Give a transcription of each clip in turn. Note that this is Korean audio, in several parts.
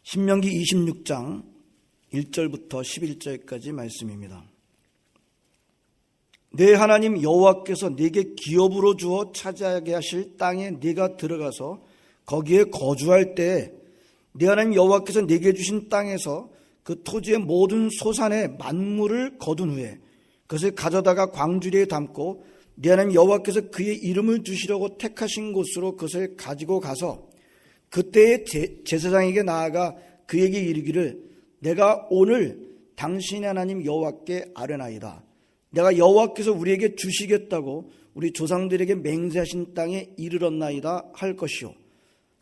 신명기 26장 1절부터 11절까지 말씀입니다. 내 하나님 여호와께서 네게 기업으로 주어 차지하게 하실 땅에 네가 들어가서 거기에 거주할 때에 네 하나님 여호와께서 네게 주신 땅에서 그 토지의 모든 소산의 만물을 거둔 후에 그것을 가져다가 광주리에 담고 네 하나님 여호와께서 그의 이름을 두시려고 택하신 곳으로 그것을 가지고 가서 그때의 제사장에게 나아가 그에게 이르기를 내가 오늘 당신의 하나님 여호와께 아뢰나이다. 내가 여호와께서 우리에게 주시겠다고 우리 조상들에게 맹세하신 땅에 이르렀나이다 할 것이요.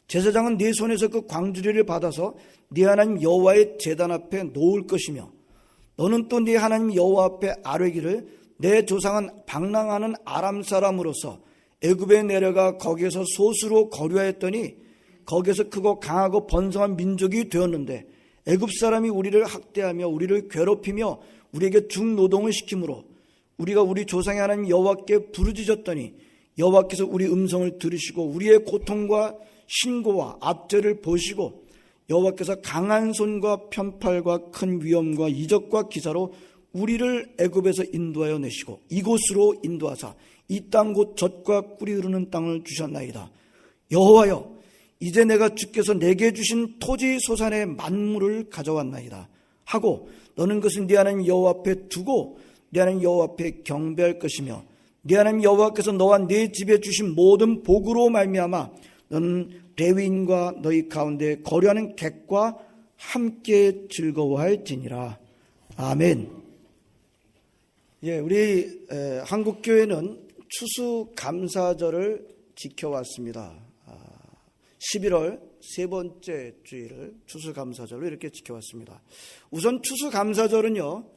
제사장은 네 손에서 그 광주리를 받아서 네 하나님 여호와의 제단 앞에 놓을 것이며 너는 또 네 하나님 여호와 앞에 아뢰기를 내 조상은 방랑하는 아람 사람으로서 애굽에 내려가 거기에서 소수로 거류하였더니 거기에서 크고 강하고 번성한 민족이 되었는데 애굽 사람이 우리를 학대하며 우리를 괴롭히며 우리에게 중노동을 시키므로 우리가 우리 조상의 하나님 여호와께 부르짖었더니 여호와께서 우리 음성을 들으시고 우리의 고통과 신고와 압제를 보시고 여호와께서 강한 손과 편팔과 큰 위엄과 이적과 기사로 우리를 애굽에서 인도하여 내시고 이곳으로 인도하사 이 땅 곧 젖과 꿀이 흐르는 땅을 주셨나이다. 여호와여, 이제 내가 주께서 내게 주신 토지 소산의 만물을 가져왔나이다 하고 너는 그것을 네 하나님 여호와 앞에 두고 네 하나님 여호와 앞에 경배할 것이며 네 하나님 여호와께서 너와 네 집에 주신 모든 복으로 말미암아 너는 레위인과 너희 가운데 거류하는 객과 함께 즐거워할지니라. 아멘. 우리 한국교회는 추수감사절을 지켜왔습니다. 11월 세 번째 주일을 추수감사절로 이렇게 지켜왔습니다. 우선 추수감사절은요,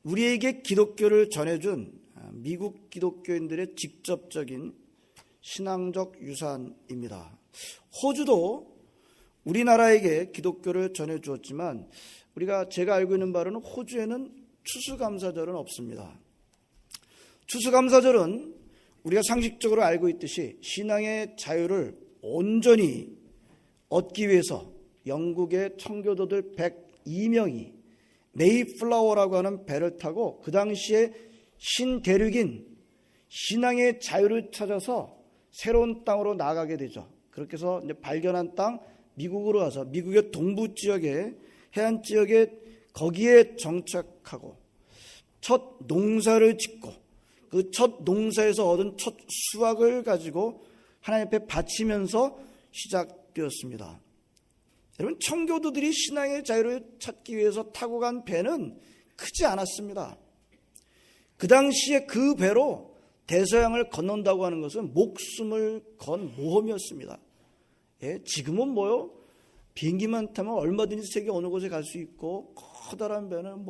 우리에게 기독교를 전해준 미국 기독교인들의 직접적인 신앙적 유산입니다. 호주도 우리나라에게 기독교를 전해주었지만 제가 알고 있는 바로는 호주에는 추수감사절은 없습니다. 추수감사절은 우리가 상식적으로 알고 있듯이 신앙의 자유를 온전히 얻기 위해서 영국의 청교도들 102명이 메이플라워라고 하는 배를 타고 그 당시에 신대륙인 신앙의 자유를 찾아서 새로운 땅으로 나가게 되죠. 그렇게 해서 이제 발견한 땅 미국으로 와서 미국의 동부 지역에 해안 지역에 거기에 정착하고 첫 농사를 짓고 그 첫 농사에서 얻은 첫 수확을 가지고 하나님 앞에 바치면서 시작되었습니다. 여러분, 청교도들이 신앙의 자유를 찾기 위해서 타고 간 배는 크지 않았습니다. 그 당시에 그 배로 대서양을 건넌다고 하는 것은 목숨을 건 모험이었습니다. 지금은 비행기만 타면 얼마든지 세계 어느 곳에 갈 수 있고 커다란 배는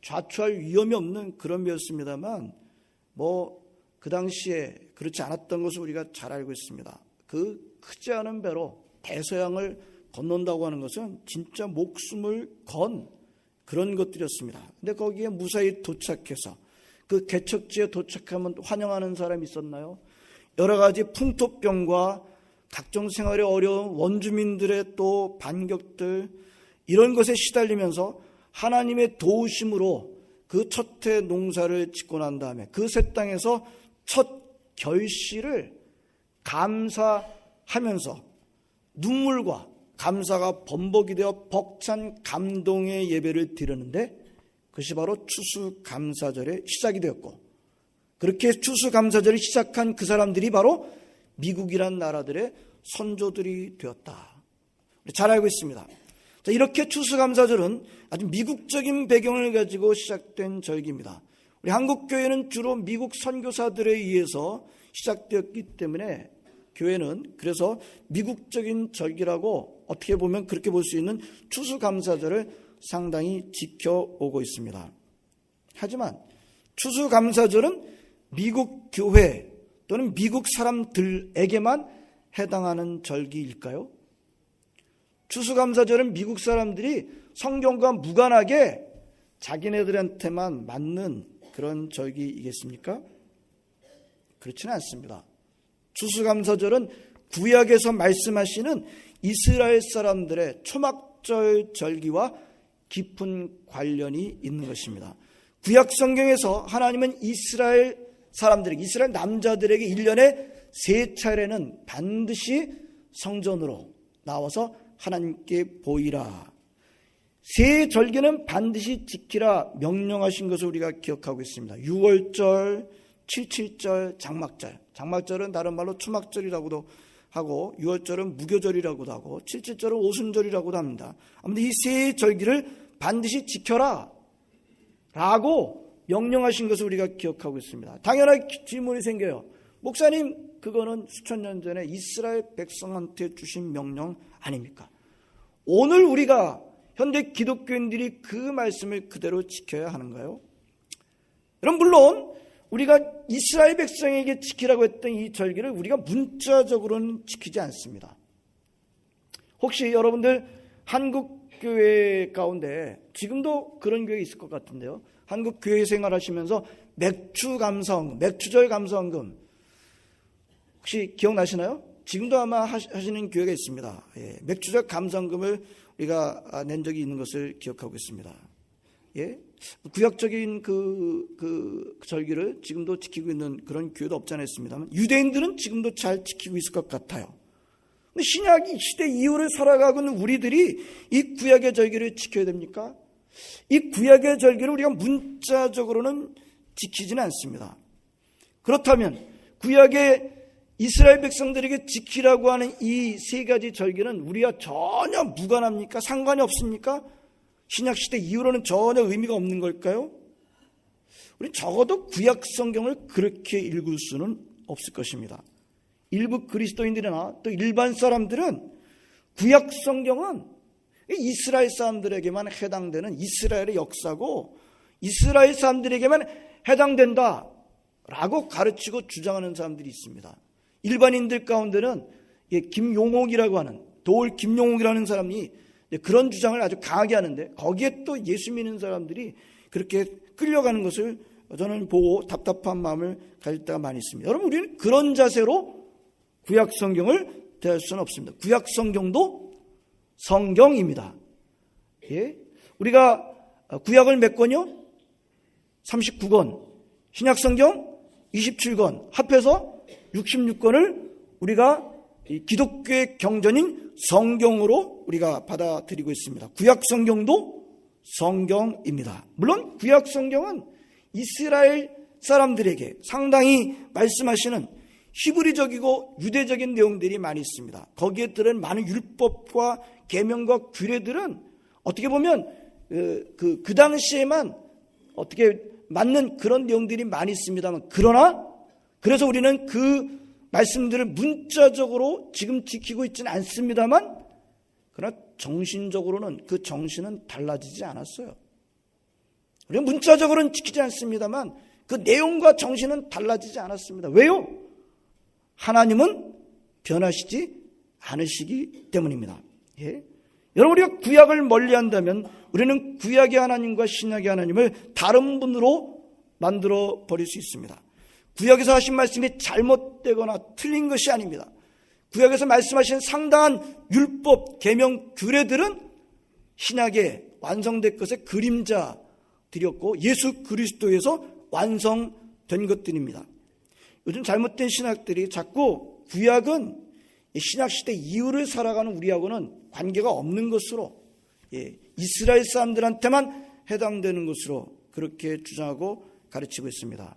좌초할 위험이 없는 그런 배였습니다만 그 당시에 그렇지 않았던 것을 우리가 잘 알고 있습니다. 그 크지 않은 배로 대서양을 건넌다고 하는 것은 진짜 목숨을 건 그런 것들이었습니다. 근데 거기에 무사히 도착해서 그 개척지에 도착하면 환영하는 사람이 있었나요? 여러 가지 풍토병과 각종 생활에 어려운 원주민들의 또 반격들, 이런 것에 시달리면서 하나님의 도우심으로 그 첫 해 농사를 짓고 난 다음에 그 새 땅에서 첫 결실을 감사하면서 눈물과 감사가 범벅이 되어 벅찬 감동의 예배를 드렸는데 그것이 바로 추수감사절의 시작이 되었고, 그렇게 추수감사절을 시작한 그 사람들이 바로 미국이란 나라들의 선조들이 되었다. 잘 알고 있습니다. 자, 이렇게 추수감사절은 아주 미국적인 배경을 가지고 시작된 절기입니다. 우리 한국교회는 주로 미국 선교사들에 의해서 시작되었기 때문에 교회는 그래서 미국적인 절기라고 어떻게 보면 그렇게 볼 수 있는 추수감사절을 상당히 지켜오고 있습니다. 하지만 추수감사절은 미국 교회 또는 미국 사람들에게만 해당하는 절기일까요? 추수감사절은 미국 사람들이 성경과 무관하게 자기네들한테만 맞는 그런 절기이겠습니까? 그렇지는 않습니다. 추수감사절은 구약에서 말씀하시는 이스라엘 사람들의 초막 초막절 절기와 깊은 관련이 있는 것입니다. 구약 성경에서 하나님은 이스라엘 사람들에게, 이스라엘 남자들에게 1년에 3차례는 반드시 성전으로 나와서 하나님께 보이라, 세 절기는 반드시 지키라 명령하신 것을 우리가 기억하고 있습니다. 6월절, 77절, 장막절. 장막절은 다른 말로 초막절이라고도 하고, 6월절은 무교절이라고도 하고, 77절은 오순절이라고도 합니다. 아무튼 이 세 절기를 반드시 지켜라 라고 명령하신 것을 우리가 기억하고 있습니다. 당연하게 질문이 생겨요. 목사님, 그거는 수천 년 전에 이스라엘 백성한테 주신 명령 아닙니까? 오늘 우리가 현대 기독교인들이 그 말씀을 그대로 지켜야 하는가요? 여러분, 물론 우리가 이스라엘 백성에게 지키라고 했던 이 절기를 우리가 문자적으로는 지키지 않습니다. 혹시 여러분들 한국 교회 가운데 지금도 그런 교회 있을 것 같은데요. 한국 교회 생활하시면서 맥주 감사원금, 맥주절 감사원금 혹시 기억나시나요? 지금도 아마 하시는 교회가 있습니다. 예, 맥주절 감사원금을 우리가 낸 적이 있는 것을 기억하고 있습니다. 예, 구약적인 그 절기를 지금도 지키고 있는 그런 교회도 없지 않아 있습니다만, 유대인들은 지금도 잘 지키고 있을 것 같아요. 근데 신약 시대 이후를 살아가고 있는 우리들이 이 구약의 절기를 지켜야 됩니까? 이 구약의 절기를 우리가 문자적으로는 지키지는 않습니다. 그렇다면 구약의 이스라엘 백성들에게 지키라고 하는 이 세 가지 절기는 우리와 전혀 무관합니까? 상관이 없습니까? 신약시대 이후로는 전혀 의미가 없는 걸까요? 우리 적어도 구약 성경을 그렇게 읽을 수는 없을 것입니다. 일부 그리스도인들이나 또 일반 사람들은 구약 성경은 이스라엘 사람들에게만 해당되는 이스라엘의 역사고 이스라엘 사람들에게만 해당된다라고 가르치고 주장하는 사람들이 있습니다. 일반인들 가운데는 김용옥이라고 하는, 도올 김용옥이라는 사람이 그런 주장을 아주 강하게 하는데, 거기에 또 예수 믿는 사람들이 그렇게 끌려가는 것을 저는 보고 답답한 마음을 가질 때가 많이 있습니다. 여러분, 우리는 그런 자세로 구약 성경을 대할 수는 없습니다. 구약 성경도 성경입니다. 예? 우리가 구약을 몇 권이요? 39권, 신약 성경 27권, 합해서 66권을 우리가 기독교의 경전인 성경으로 우리가 받아들이고 있습니다. 구약 성경도 성경입니다. 물론 구약 성경은 이스라엘 사람들에게 상당히 말씀하시는 히브리적이고 유대적인 내용들이 많이 있습니다. 거기에 들은 많은 율법과 계명과 규례들은 어떻게 보면 그 당시에만 어떻게 맞는 그런 내용들이 많이 있습니다만, 그래서 우리는 그 말씀들을 문자적으로 지금 지키고 있지는 않습니다만, 그러나 정신적으로는 그 정신은 달라지지 않았어요. 우리는 문자적으로는 지키지 않습니다만 그 내용과 정신은 달라지지 않았습니다. 왜요? 하나님은 변하시지 않으시기 때문입니다. 예? 여러분, 우리가 구약을 멀리한다면 우리는 구약의 하나님과 신약의 하나님을 다른 분으로 만들어 버릴 수 있습니다. 구약에서 하신 말씀이 잘못되거나 틀린 것이 아닙니다. 구약에서 말씀하신 상당한 율법, 계명, 규례들은 신약에 완성된 것의 그림자들이었고 예수 그리스도에서 완성된 것들입니다. 요즘 잘못된 신학들이 자꾸 구약은 신약시대 이후를 살아가는 우리하고는 관계가 없는 것으로, 이스라엘 사람들한테만 해당되는 것으로 그렇게 주장하고 가르치고 있습니다.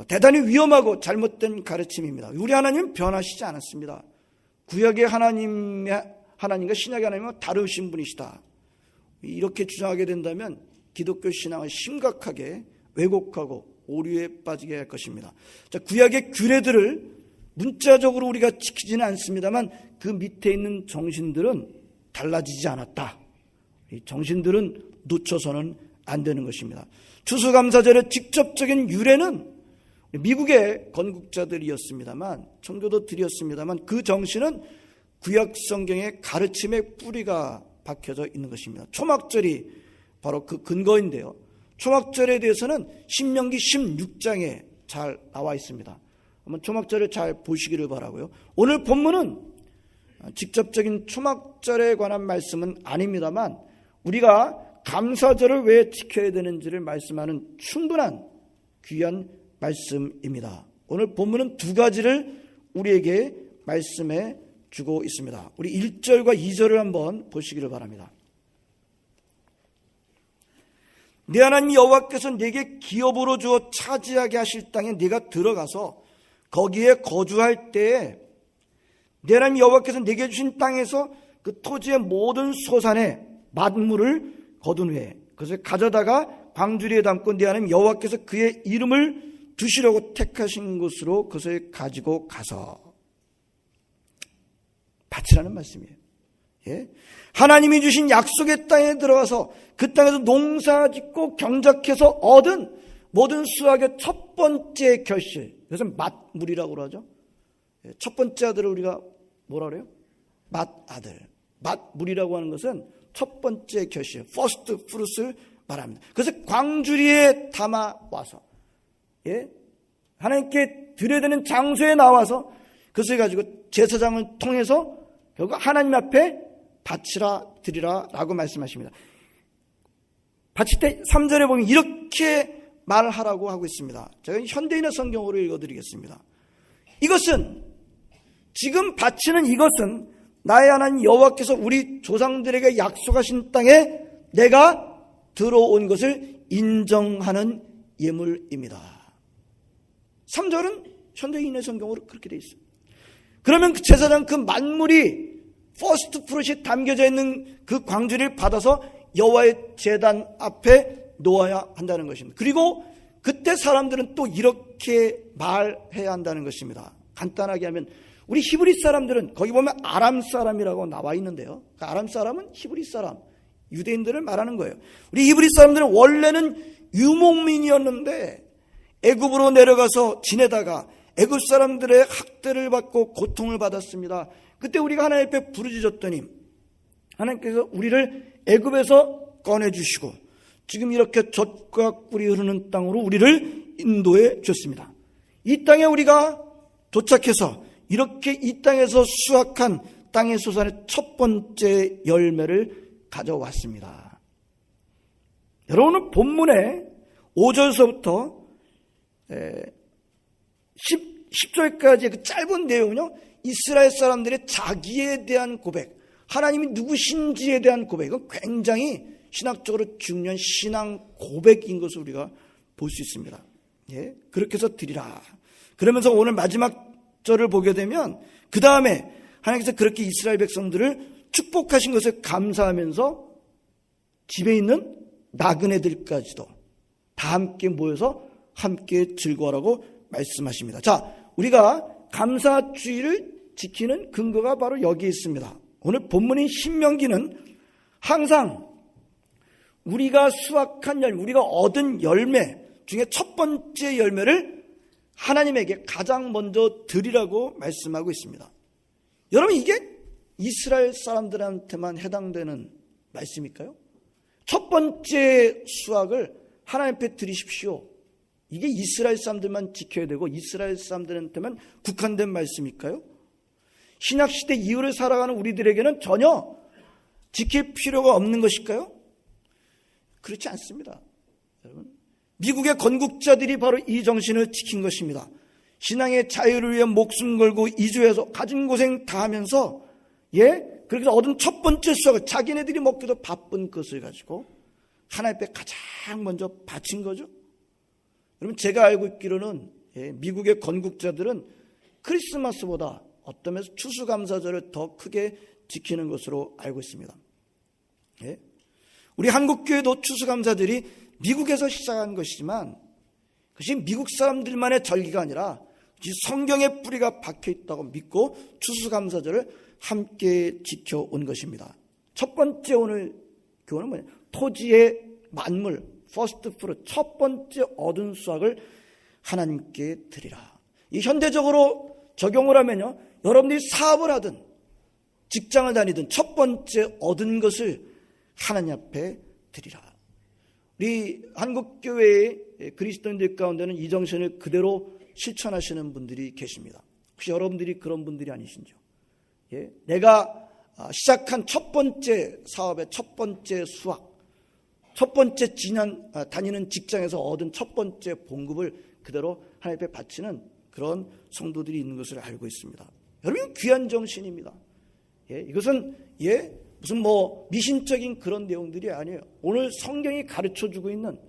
대단히 위험하고 잘못된 가르침입니다. 우리 하나님은 변하시지 않았습니다. 구약의 하나님과 신약의 하나님은 다르신 분이시다. 이렇게 주장하게 된다면 기독교 신앙을 심각하게 왜곡하고 오류에 빠지게 할 것입니다. 자, 구약의 규례들을 문자적으로 우리가 지키지는 않습니다만 그 밑에 있는 정신들은 달라지지 않았다. 이 정신들은 놓쳐서는 안 되는 것입니다. 추수감사절의 직접적인 유래는 미국의 건국자들이었습니다만, 청교도들이었습니다만 그 정신은 구약 성경의 가르침의 뿌리가 박혀져 있는 것입니다. 초막절이 바로 그 근거인데요. 초막절에 대해서는 신명기 16장에 잘 나와 있습니다. 한번 초막절을 잘 보시기를 바라고요. 오늘 본문은 직접적인 초막절에 관한 말씀은 아닙니다만 우리가 감사절을 왜 지켜야 되는지를 말씀하는 충분한 귀한 말씀입니다. 오늘 본문은 두 가지를 우리에게 말씀해 주고 있습니다. 우리 1절과 2절을 한번 보시기를 바랍니다. 내 하나님 여호와께서 내게 기업으로 주어 차지하게 하실 땅에 네가 들어가서 거기에 거주할 때에 내 하나님 여호와께서 내게 주신 땅에서 그 토지의 모든 소산의 만물을 거둔 후에 그것을 가져다가 광주리에 담고 내 하나님 여호와께서 그의 이름을 두시려고 택하신 곳으로 그것을 가지고 가서 바치라는 말씀이에요. 예? 하나님이 주신 약속의 땅에 들어가서 그 땅에서 농사짓고 경작해서 얻은 모든 수확의 첫 번째 결실, 그것은 맏물이라고 그러죠. 첫 번째 아들을 우리가 뭐라 그래요? 맏아들. 맏물이라고 하는 것은 첫 번째 결실, 퍼스트 프루트를 말합니다. 그래서 광주리에 담아와서 하나님께 드려야 되는 장소에 나와서 그것을 가지고 제사장을 통해서 결국 하나님 앞에 바치라 드리라 라고 말씀하십니다. 바칠 때 3절에 보면 이렇게 말하라고 하고 있습니다. 제가 현대인의 성경으로 읽어드리겠습니다. 이것은 지금 바치는 이것은 나의 하나님 여호와께서 우리 조상들에게 약속하신 땅에 내가 들어온 것을 인정하는 예물입니다. 3절은 현대인의 성경으로 그렇게 되어 있습니다. 그러면 그 제사장 그 만물이 퍼스트 프루트이 담겨져 있는 그 광주리를 받아서 여호와의 제단 앞에 놓아야 한다는 것입니다. 그리고 그때 사람들은 또 이렇게 말해야 한다는 것입니다. 간단하게 하면 우리 히브리 사람들은 거기 보면 아람 사람이라고 나와 있는데요. 그 아람 사람은 히브리 사람, 유대인들을 말하는 거예요. 우리 히브리 사람들은 원래는 유목민이었는데 애굽으로 내려가서 지내다가 애굽 사람들의 학대를 받고 고통을 받았습니다. 그때 우리가 하나님 앞에 부르짖었더니 하나님께서 우리를 애굽에서 꺼내주시고 지금 이렇게 젖과 꿀이 흐르는 땅으로 우리를 인도해 줬습니다. 이 땅에 우리가 도착해서 이렇게 이 땅에서 수확한 땅의 소산의 첫 번째 열매를 가져왔습니다. 여러분은 본문에 5절서부터 10절까지의 그 짧은 내용은요, 이스라엘 사람들의 자기에 대한 고백, 하나님이 누구신지에 대한 고백은 굉장히 신학적으로 중요한 신앙 고백인 것을 우리가 볼 수 있습니다. 예, 그렇게 해서 드리라. 그러면서 오늘 마지막 절을 보게 되면 그 다음에 하나님께서 그렇게 이스라엘 백성들을 축복하신 것을 감사하면서 집에 있는 나그네들까지도 다 함께 모여서 함께 즐거워하라고 말씀하십니다. 자, 우리가 감사주의를 지키는 근거가 바로 여기에 있습니다. 오늘 본문인 신명기는 항상 우리가 수확한 열매, 우리가 얻은 열매 중에 첫 번째 열매를 하나님에게 가장 먼저 드리라고 말씀하고 있습니다. 여러분, 이게 이스라엘 사람들한테만 해당되는 말씀일까요? 첫 번째 수확을 하나님 앞에 드리십시오. 이게 이스라엘 사람들만 지켜야 되고 이스라엘 사람들한테만 국한된 말씀일까요? 신약시대 이후를 살아가는 우리들에게는 전혀 지킬 필요가 없는 것일까요? 그렇지 않습니다. 여러분, 미국의 건국자들이 바로 이 정신을 지킨 것입니다. 신앙의 자유를 위해 목숨 걸고 이주해서 가진 고생 다 하면서 그렇게 얻은 첫 번째 수확을 자기네들이 먹기도 바쁜 것을 가지고 하나님 앞에 가장 먼저 바친 거죠. 여러분, 제가 알고 있기로는 미국의 건국자들은 크리스마스보다 어떤 면에서 추수감사절을 더 크게 지키는 것으로 알고 있습니다. 우리 한국교회도 추수감사들이 미국에서 시작한 것이지만 그것이 미국 사람들만의 절기가 아니라 성경의 뿌리가 박혀 있다고 믿고 추수감사절을 함께 지켜온 것입니다. 첫 번째 오늘 교훈은 뭐냐? 토지의 만물, 퍼스트 프루트, 첫 번째 얻은 수확을 하나님께 드리라. 이 현대적으로 적용을 하면요, 여러분들이 사업을 하든 직장을 다니든 첫 번째 얻은 것을 하나님 앞에 드리라. 우리 한국교회의 그리스도인들 가운데는 이 정신을 그대로 실천하시는 분들이 계십니다. 혹시 여러분들이 그런 분들이 아니신지요? 내가 시작한 첫 번째 사업의 첫 번째 수확, 첫 번째 다니는 직장에서 얻은 첫 번째 봉급을 그대로 하나님 앞에 바치는 그런 성도들이 있는 것을 알고 있습니다. 여러분, 귀한 정신입니다. 이것은 무슨 미신적인 그런 내용들이 아니에요. 오늘 성경이 가르쳐주고 있는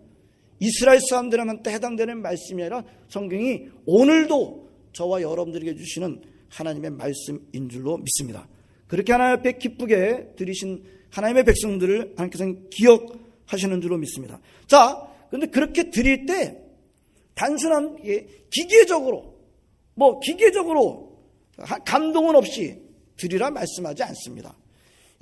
이스라엘 사람들한테 해당되는 말씀이 아니라 성경이 오늘도 저와 여러분들에게 주시는 하나님의 말씀인 줄로 믿습니다. 그렇게 하나님 앞에 기쁘게 드리신 하나님의 백성들을 하나님께서는 기억하시는 줄로 믿습니다. 자, 그런데 그렇게 드릴 때 단순한 기계적으로 감동은 없이 드리라 말씀하지 않습니다.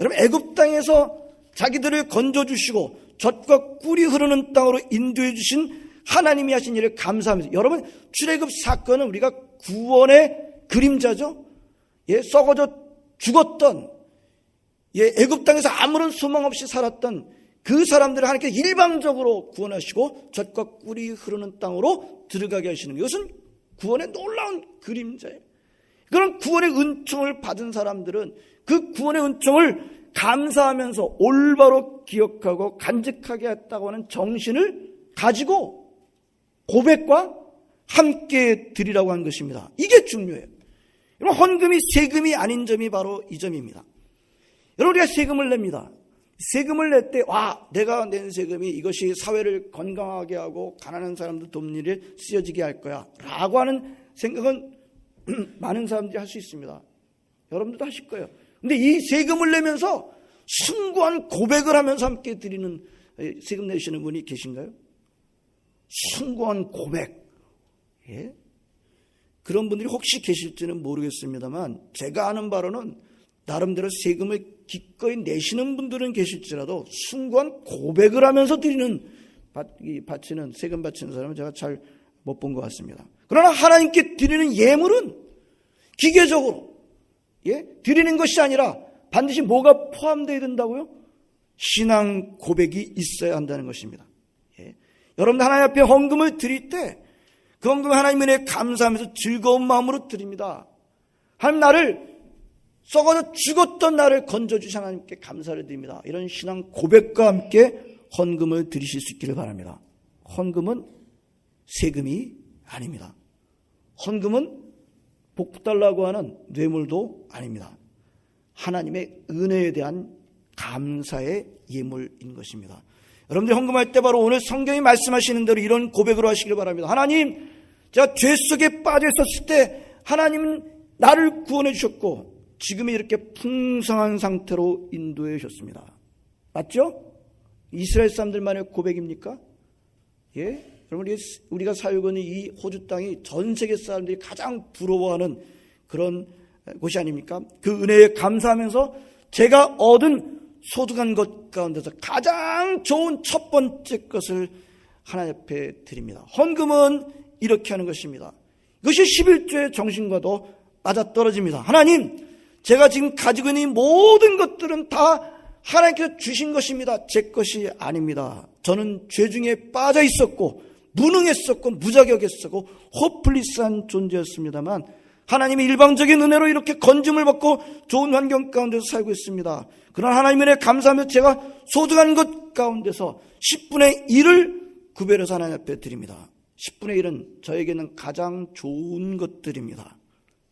여러분, 애굽 땅에서 자기들을 건져주시고 젖과 꿀이 흐르는 땅으로 인도해 주신 하나님이 하신 일을 감사합니다. 여러분, 출애굽 사건은 우리가 구원의 그림자죠. 썩어져 죽었던 애굽 땅에서 아무런 소망 없이 살았던 그 사람들을 하나님께서 일방적으로 구원하시고 젖과 꿀이 흐르는 땅으로 들어가게 하시는 것. 이것은 구원의 놀라운 그림자예요. 그런 구원의 은총을 받은 사람들은 그 구원의 은총을 감사하면서 올바로 기억하고 간직하게 했다고 하는 정신을 가지고 고백과 함께 드리라고 한 것입니다. 이게 중요해요. 여러분, 헌금이 세금이 아닌 점이 바로 이 점입니다. 여러분, 우리가 세금을 냅니다. 세금을 낼 때 내가 낸 세금이 이것이 사회를 건강하게 하고 가난한 사람들 돕는 일에 쓰여지게 할 거야 라고 하는 생각은 많은 사람들이 할 수 있습니다. 여러분들도 하실 거예요. 근데 이 세금을 내면서 숭고한 고백을 하면서 함께 드리는, 세금 내시는 분이 계신가요? 숭고한 고백. 그런 분들이 혹시 계실지는 모르겠습니다만 제가 아는 바로는 나름대로 세금을 기꺼이 내시는 분들은 계실지라도 숭고한 고백을 하면서 드리는, 세금 바치는 사람은 제가 잘 못 본 것 같습니다. 그러나 하나님께 드리는 예물은 기계적으로 드리는 것이 아니라 반드시 뭐가 포함되어야 된다고요? 신앙 고백이 있어야 한다는 것입니다. 여러분들 하나님 앞에 헌금을 드릴 때 그 헌금을 하나님 은혜에 감사하면서 즐거운 마음으로 드립니다. 하나님, 나를 썩어져 죽었던 나를 건져주신 하나님께 감사를 드립니다. 이런 신앙 고백과 함께 헌금을 드리실 수 있기를 바랍니다. 헌금은 세금이 아닙니다. 헌금은 복 달라고 하는 뇌물도 아닙니다. 하나님의 은혜에 대한 감사의 예물인 것입니다. 여러분들이 헌금할 때 바로 오늘 성경이 말씀하시는 대로 이런 고백으로 하시길 바랍니다. 하나님, 제가 죄 속에 빠져 있었을 때 하나님은 나를 구원해 주셨고 지금이 이렇게 풍성한 상태로 인도해 주셨습니다. 맞죠? 이스라엘 사람들만의 고백입니까? 여러분, 우리가 살고 있는 이 호주 땅이 전 세계 사람들이 가장 부러워하는 그런 곳이 아닙니까? 그 은혜에 감사하면서 제가 얻은 소중한 것 가운데서 가장 좋은 첫 번째 것을 하나님 앞에 드립니다. 헌금은 이렇게 하는 것입니다. 이것이 11조의 정신과도 맞아떨어집니다. 하나님, 제가 지금 가지고 있는 이 모든 것들은 다 하나님께서 주신 것입니다. 제 것이 아닙니다. 저는 죄 중에 빠져 있었고 무능했었고 무자격했었고 호플리스한 존재였습니다만 하나님의 일방적인 은혜로 이렇게 건짐을 받고 좋은 환경 가운데서 살고 있습니다. 그러나 하나님의 은혜에 감사하며 제가 소중한 것 가운데서 10분의 1을 구별해서 하나님 앞에 드립니다. 10분의 1은 저에게는 가장 좋은 것들입니다.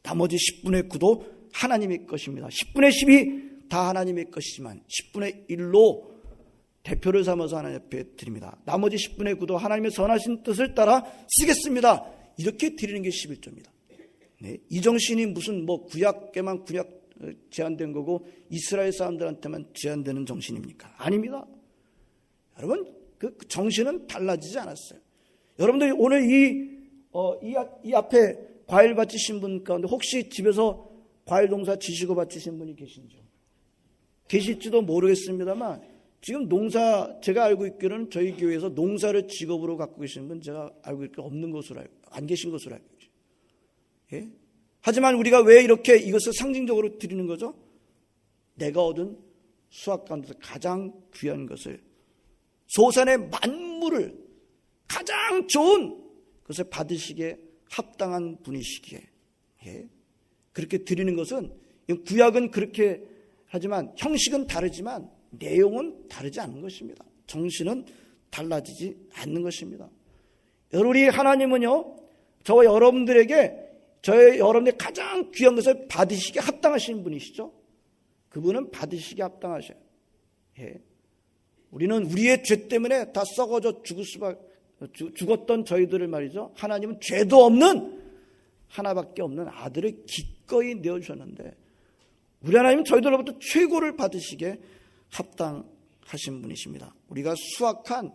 나머지 10분의 9도 하나님의 것입니다. 10분의 10이 다 하나님의 것이지만 10분의 1로 대표를 삼아서 하나님 앞에 드립니다. 나머지 10분의 9도 하나님의 선하신 뜻을 따라 쓰겠습니다. 이렇게 드리는 게 11조입니다. 이 정신이 무슨 구약에만 제한된 거고 이스라엘 사람들한테만 제한되는 정신입니까? 아닙니다. 여러분, 그 정신은 달라지지 않았어요. 여러분들 오늘 이 앞에 과일 바치신 분 가운데 혹시 집에서 과일 농사 지시고 바치신 분이 계신지요? 계실지도 모르겠습니다만 지금 제가 알고 있기로는 저희 교회에서 농사를 직업으로 갖고 계시는 분 제가 알고 있기로 없는 것으로 안 계신 것으로 알고 계세요. 하지만 우리가 왜 이렇게 이것을 상징적으로 드리는 거죠? 내가 얻은 수확 가운데서 가장 귀한 것을, 소산의 만물을 가장 좋은 것을 받으시기에 합당한 분이시기에 그렇게 드리는 것은 구약은 그렇게 하지만 형식은 다르지만 내용은 다르지 않는 것입니다. 정신은 달라지지 않는 것입니다. 우리 하나님은요, 저와 여러분들에게 여러분들이 가장 귀한 것을 받으시기에 합당하신 분이시죠. 그분은 받으시기에 합당하셔요. 예. 우리는 우리의 죄 때문에 다 썩어져 죽었던 저희들을 말이죠. 하나님은 죄도 없는 하나밖에 없는 아들을 기꺼이 내어주셨는데 우리 하나님은 저희들로부터 최고를 받으시기에 합당하신 분이십니다. 우리가 수확한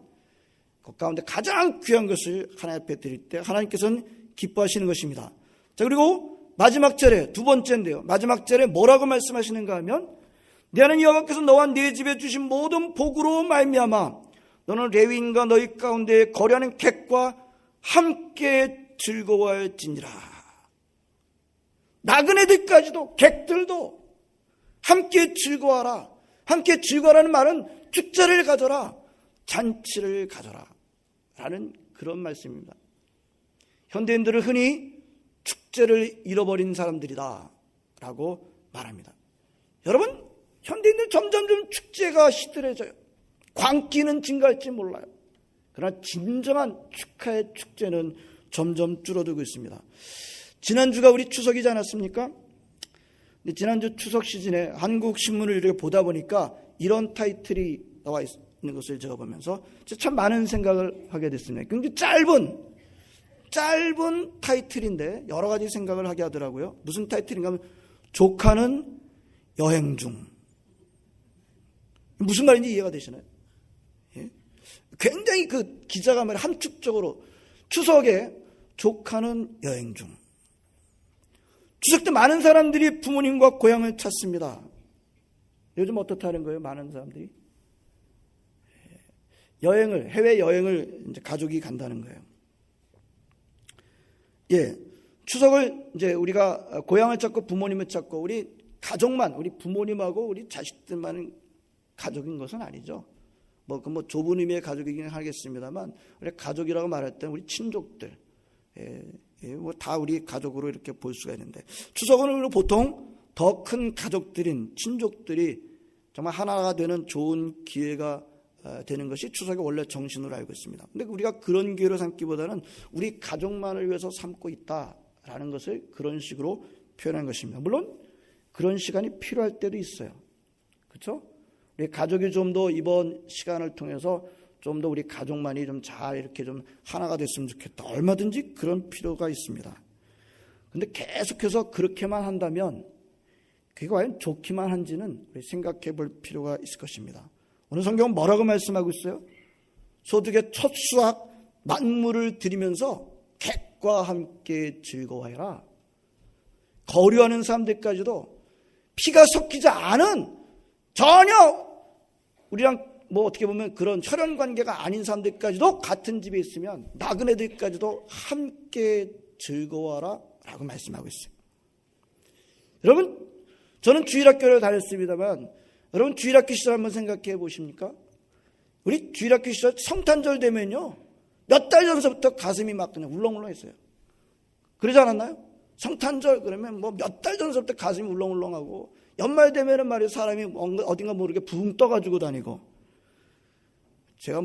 것 가운데 가장 귀한 것을 하나님 앞에 드릴 때 하나님께서는 기뻐하시는 것입니다. 자, 그리고 마지막 절에 두 번째인데요. 마지막 절에 뭐라고 말씀하시는가 하면 너는 여호와께서 너와 네 집에 주신 모든 복으로 말미암아 너는 레위인과 너희 가운데 거류하는 객과 함께 즐거워할지니라. 나그네들까지도 객들도 함께 즐거워하라. 함께 즐거워하라는 말은 축제를 가져라, 잔치를 가져라 라는 그런 말씀입니다. 현대인들은 흔히 축제를 잃어버린 사람들이다 라고 말합니다. 여러분, 현대인들 점점 축제가 시들해져요. 광기는 증가할지 몰라요. 그러나 진정한 축하의 축제는 점점 줄어들고 있습니다. 지난주가 우리 추석이지 않았습니까? 근데 지난주 추석 시즌에 한국 신문을 이렇게 보다 보니까 이런 타이틀이 나와 있는 것을 제가 보면서 참 많은 생각을 하게 됐습니다. 굉장히 짧은 타이틀인데 여러 가지 생각을 하게 하더라고요. 무슨 타이틀인가 하면 조카는 여행 중. 무슨 말인지 이해가 되시나요? 예? 굉장히 그 기자가 말 함축적으로 추석에 조카는 여행 중. 추석 때 많은 사람들이 부모님과 고향을 찾습니다. 요즘 어떻다는 거예요? 많은 사람들이 해외 여행을 이제 가족이 간다는 거예요. 예, 추석을 이제 우리가 고향을 찾고 부모님을 찾고 우리 가족만, 우리 부모님하고 우리 자식들만 가족인 것은 아니죠. 뭐 좁은 의미의 가족이긴 하겠습니다만 우리 가족이라고 말할 때 우리 친족들, 다 우리 가족으로 이렇게 볼 수가 있는데 추석은 보통 더 큰 가족들인 친족들이 정말 하나가 되는 좋은 기회가 되는 것이 추석의 원래 정신으로 알고 있습니다. 근데 우리가 그런 기회로 삼기보다는 우리 가족만을 위해서 삼고 있다라는 것을 그런 식으로 표현한 것입니다. 물론 그런 시간이 필요할 때도 있어요. 그렇죠? 우리 가족이 좀 더 이번 시간을 통해서 좀 더 우리 가족만이 좀 잘 이렇게 좀 하나가 됐으면 좋겠다. 얼마든지 그런 필요가 있습니다. 근데 계속해서 그렇게만 한다면 그게 과연 좋기만 한지는 우리 생각해 볼 필요가 있을 것입니다. 오늘 성경은 뭐라고 말씀하고 있어요? 소득의 첫 수확 만물을 드리면서 객과 함께 즐거워해라. 거류하는 사람들까지도 피가 섞이지 않은 전혀 우리랑 어떻게 보면 그런 혈연 관계가 아닌 사람들까지도 같은 집에 있으면 나그네들까지도 함께 즐거워하라 라고 말씀하고 있어요. 여러분, 저는 주일학교를 다녔습니다만 여러분 주일학교 시절 한번 생각해 보십니까? 우리 주일학교 시절 성탄절 되면요 몇 달 전서부터 가슴이 막 그냥 울렁울렁했어요. 그러지 않았나요? 성탄절 그러면 몇 달 전서부터 가슴이 울렁울렁하고 연말 되면은 말이에요 사람이 어딘가 모르게 붕 떠가지고 다니고 제가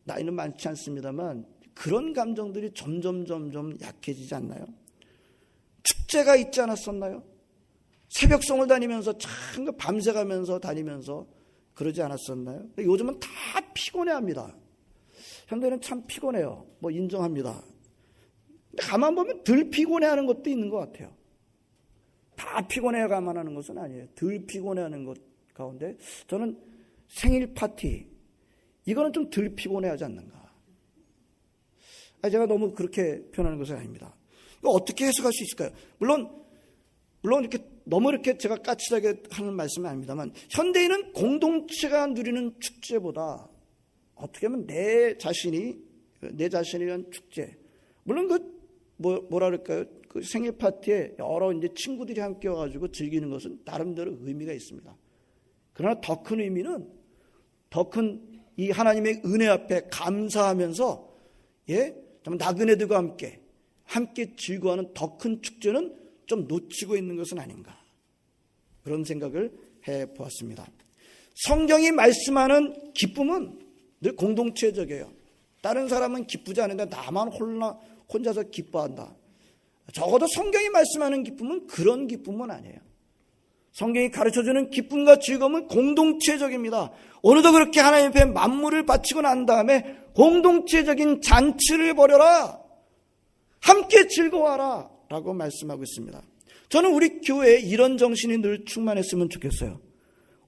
나이는 많지 않습니다만 그런 감정들이 점점 약해지지 않나요? 축제가 있지 않았었나요? 새벽송을 다니면서 참 밤새 가면서 다니면서 그러지 않았었나요? 요즘은 다 피곤해합니다. 현대는 참 피곤해요. 인정합니다. 근데 가만 보면 덜 피곤해하는 것도 있는 것 같아요. 다 피곤해야만 하는 것은 아니에요. 덜 피곤해하는 것 가운데 저는 생일 파티 이거는 좀 덜 피곤해하지 않는가. 제가 너무 그렇게 표현하는 것은 아닙니다. 이거 어떻게 해석할 수 있을까요? 물론 이렇게 너무 이렇게 제가 까칠하게 하는 말씀은 아닙니다만 현대인은 공동체가 누리는 축제보다 어떻게 하면 내 자신이 위한 축제. 물론 뭐라 그럴까요? 그 생일 파티에 여러 이제 친구들이 함께 와가지고 즐기는 것은 나름대로 의미가 있습니다. 그러나 더 큰 의미는 더 큰 이 하나님의 은혜 앞에 감사하면서 정말 나그네들과 함께 즐거워하는 더 큰 축제는 좀 놓치고 있는 것은 아닌가. 그런 생각을 해보았습니다. 성경이 말씀하는 기쁨은 늘 공동체적이에요. 다른 사람은 기쁘지 않은데 나만 혼자서 기뻐한다. 적어도 성경이 말씀하는 기쁨은 그런 기쁨은 아니에요. 성경이 가르쳐주는 기쁨과 즐거움은 공동체적입니다. 오늘도 그렇게 하나님 앞에 만물을 바치고 난 다음에 공동체적인 잔치를 벌여라. 함께 즐거워하라 라고 말씀하고 있습니다. 저는 우리 교회에 이런 정신이 늘 충만했으면 좋겠어요.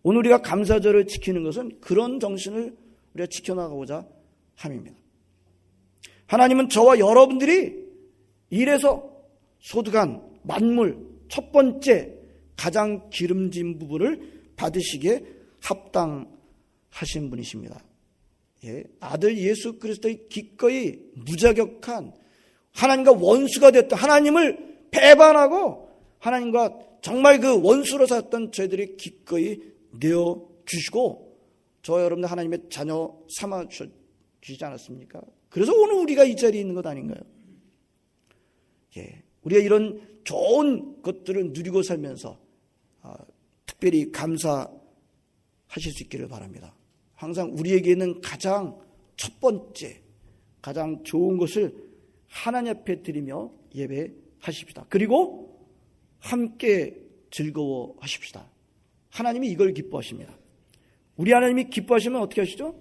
오늘 우리가 감사절을 지키는 것은 그런 정신을 우리가 지켜나가고자 함입니다. 하나님은 저와 여러분들이 일에서 소득한 만물 첫 번째 가장 기름진 부분을 받으시기에 합당하신 분이십니다. 아들 예수 그리스도의 기꺼이 무자격한 하나님과 원수가 됐던 하나님을 배반하고 하나님과 정말 그 원수로 살았던 저희들이 기꺼이 내어주시고 저와 여러분들 하나님의 자녀 삼아주시지 않았습니까? 그래서 오늘 우리가 이 자리에 있는 것 아닌가요? 우리가 이런 좋은 것들을 누리고 살면서 특별히 감사하실 수 있기를 바랍니다. 항상 우리에게는 가장 첫 번째, 가장 좋은 것을 하나님 앞에 드리며 예배하십시다. 그리고 함께 즐거워하십시다. 하나님이 이걸 기뻐하십니다. 우리 하나님이 기뻐하시면 어떻게 하시죠?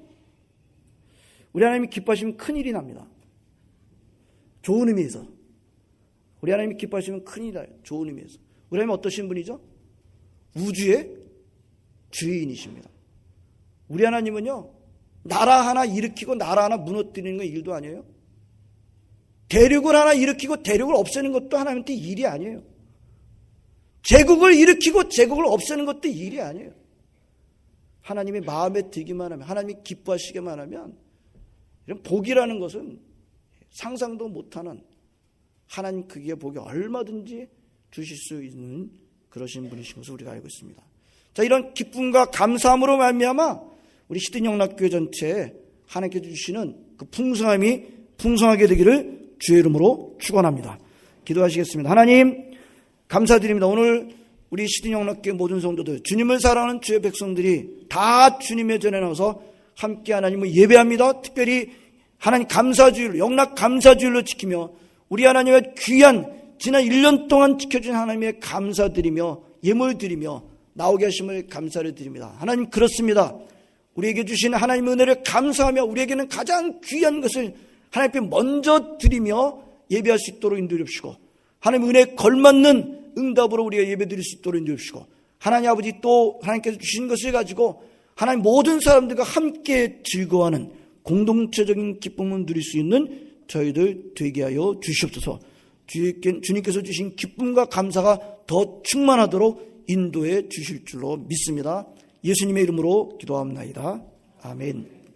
우리 하나님이 기뻐하시면 큰일이 납니다. 좋은 의미에서. 우리 하나님이 기뻐하시면 큰일이 나요. 좋은 의미에서. 우리 하나님 어떠신 분이죠? 우주의 주인이십니다. 우리 하나님은요, 나라 하나 일으키고 나라 하나 무너뜨리는 건 일도 아니에요. 대륙을 하나 일으키고 대륙을 없애는 것도 하나님한테 일이 아니에요. 제국을 일으키고 제국을 없애는 것도 일이 아니에요. 하나님의 마음에 들기만 하면, 하나님이 기뻐하시기만 하면, 이런 복이라는 것은 상상도 못하는 하나님 크기의 복이 얼마든지 주실 수 있는 그러신 분이신 것을 우리가 알고 있습니다. 자, 이런 기쁨과 감사함으로 말미암아 우리 시드니영락교회 전체에 하나님께서 주시는 그 풍성함이 풍성하게 되기를 주의 이름으로 축원합니다. 기도하시겠습니다. 하나님 감사드립니다. 오늘 우리 시드니영락교회 모든 성도들, 주님을 사랑하는 주의 백성들이 다 주님의 전에 나와서 함께 하나님을 예배합니다. 특별히 하나님 감사주일로, 영락 감사주일로 지키며 우리 하나님의 귀한 지난 1년 동안 지켜준 하나님의 감사드리며 예물드리며 나오게 하심을 감사를 드립니다. 하나님 그렇습니다. 우리에게 주신 하나님의 은혜를 감사하며 우리에게는 가장 귀한 것을 하나님 앞에 먼저 드리며 예배할 수 있도록 인도해 주시고, 하나님의 은혜에 걸맞는 응답으로 우리가 예배 드릴 수 있도록 인도해 주시고, 하나님 아버지 또 하나님께서 주신 것을 가지고 하나님 모든 사람들과 함께 즐거워하는 공동체적인 기쁨을 누릴 수 있는 저희들 되게 하여 주시옵소서. 주님께서 주신 기쁨과 감사가 더 충만하도록 인도해 주실 줄로 믿습니다. 예수님의 이름으로 기도합니다. 아멘.